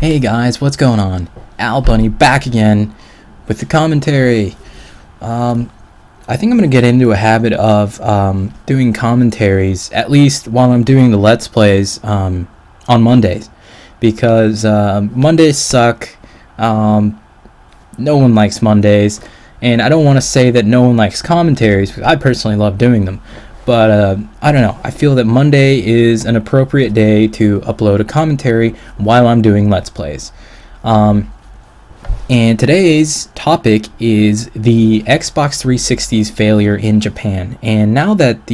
Hey guys, what's going on? Al Bunny back again with the commentary. I think I'm going to get into a habit of doing commentaries, at least while I'm doing the Let's Plays on Mondays. Because Mondays suck. No one likes Mondays. And I don't want to say that no one likes commentaries, because I personally love doing them. But I don't know. I feel that Monday is an appropriate day to upload a commentary while I'm doing Let's Plays. And today's topic is the Xbox 360's failure in Japan. And now that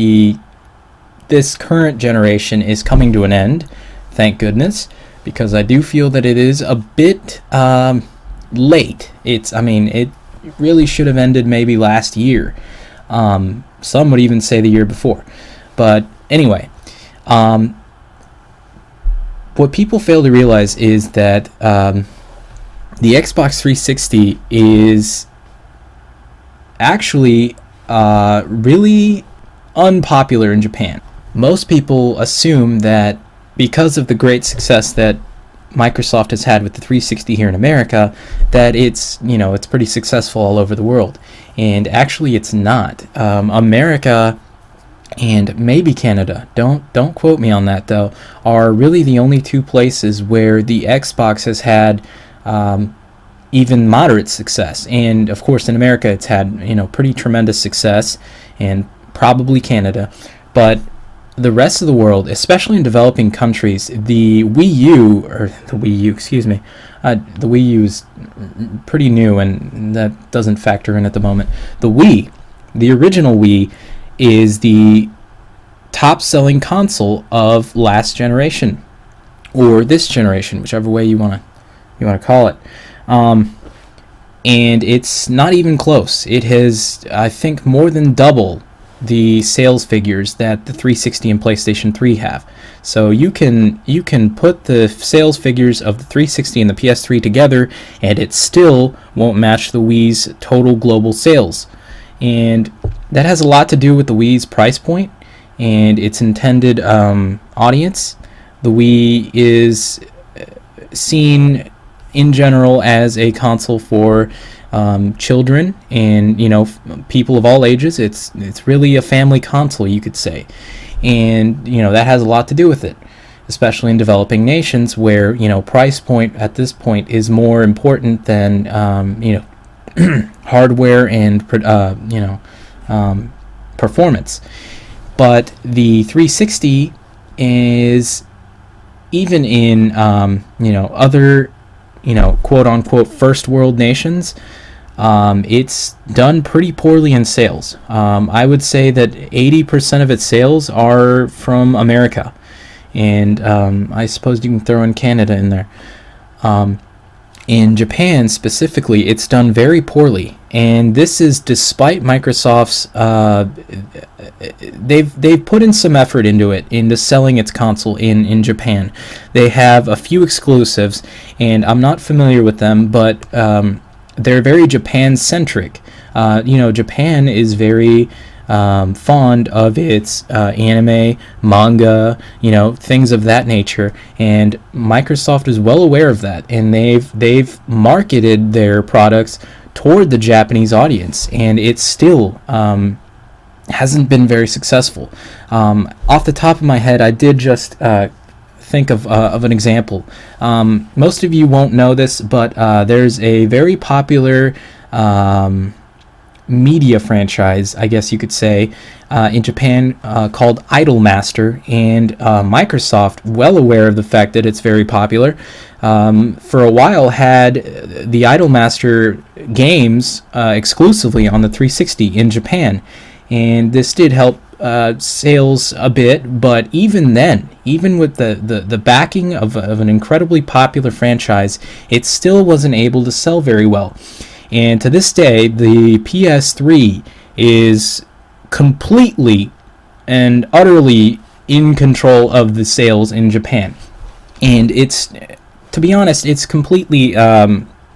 this current generation is coming to an end, thank goodness, because I do feel that it is a bit late. It really should have ended maybe last year. Some would even say the year before. But anyway, what people fail to realize is that the Xbox 360 is actually really unpopular in Japan. Most people assume that because of the great success that Microsoft has had with the 360 here in America, that it's pretty successful all over the world. And actually it's not. America and maybe Canada, don't quote me on that though, are really the only two places where the Xbox has had even moderate success. And of course in America it's had pretty tremendous success, and probably Canada. But the rest of the world, especially in developing countries, the Wii U is pretty new, and that doesn't factor in at the moment. The Wii, the original Wii, is the top-selling console of last generation, or this generation, whichever way you want to call it. And it's not even close. It has, I think, more than double the sales figures that the 360 and PlayStation 3 have. So you can put the sales figures of the 360 and the PS3 together, and it still won't match the Wii's total global sales. And that has a lot to do with the Wii's price point and its intended audience. The Wii is seen in general as a console for children and people of all ages. It's really a family console, you could say, and that has a lot to do with it, especially in developing nations where price point at this point is more important than hardware and performance. But the 360 is, even in other quote unquote first world nations, it's done pretty poorly in sales. I would say that 80% of its sales are from America, and I suppose you can throw in Canada in there. In Japan specifically, it's done very poorly, and this is despite Microsoft's they've put in some effort into selling its console in Japan. They have a few exclusives, and I'm not familiar with them, but they're very Japan-centric. Japan is very fond of its anime, manga, things of that nature, and Microsoft is well aware of that, and they've marketed their products toward the Japanese audience, and it still hasn't been very successful. Off the top of my head, I did just think of an example. Most of you won't know this, but there's a very popular media franchise, I guess you could say, in Japan called Idolmaster, and Microsoft, well aware of the fact that it's very popular, for a while had the Idolmaster games exclusively on the 360 in Japan, and this did help sales a bit. But even then, even with the backing of an incredibly popular franchise, it still wasn't able to sell very well. And to this day, the PS3 is completely and utterly in control of the sales in Japan. And it's, to be honest, it's completely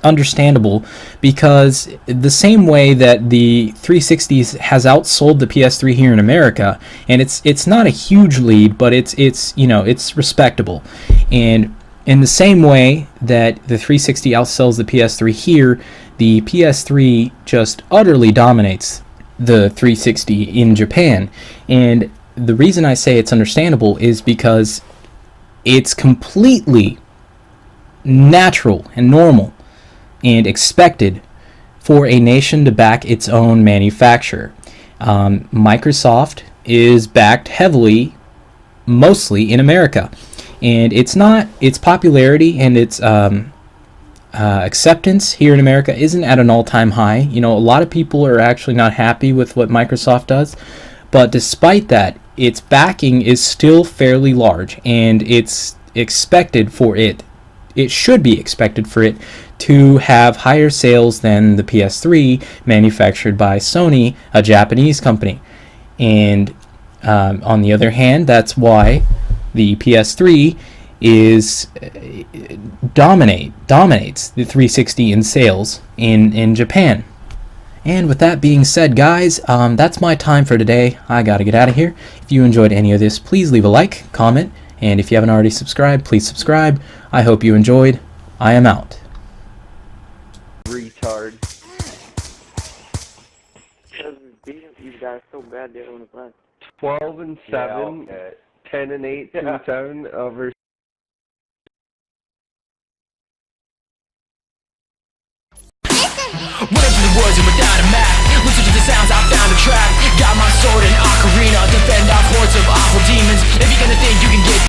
understandable, because the same way that the 360 has outsold the PS3 here in America, and it's not a huge lead, but it's respectable. And In the same way that the 360 outsells the PS3 here, the PS3 just utterly dominates the 360 in Japan. And the reason I say it's understandable is because it's completely natural and normal and expected for a nation to back its own manufacturer. Microsoft is backed heavily, mostly in America, and its popularity and its acceptance here in America isn't at an all-time high. You know, a lot of people are actually not happy with what Microsoft does, but despite that, its backing is still fairly large, and it's expected for it. It should be expected for it to have higher sales than the PS3 manufactured by Sony, a Japanese company. And on the other hand, that's why the PS3 dominates the 360 in sales in Japan. And with that being said, guys, that's my time for today. I gotta get out of here. If you enjoyed any of this, please leave a like, comment, and if you haven't already subscribed, please subscribe. I hope you enjoyed. I am out. Retard. Beating these guys so bad they don't play. 12 and 7, 10 and 8, 2 and 7 over. Running through the woods and without a map. Listen to the sounds, I found a trap. Got my sword and ocarina, defend off hordes of awful demons. If you're gonna think you can get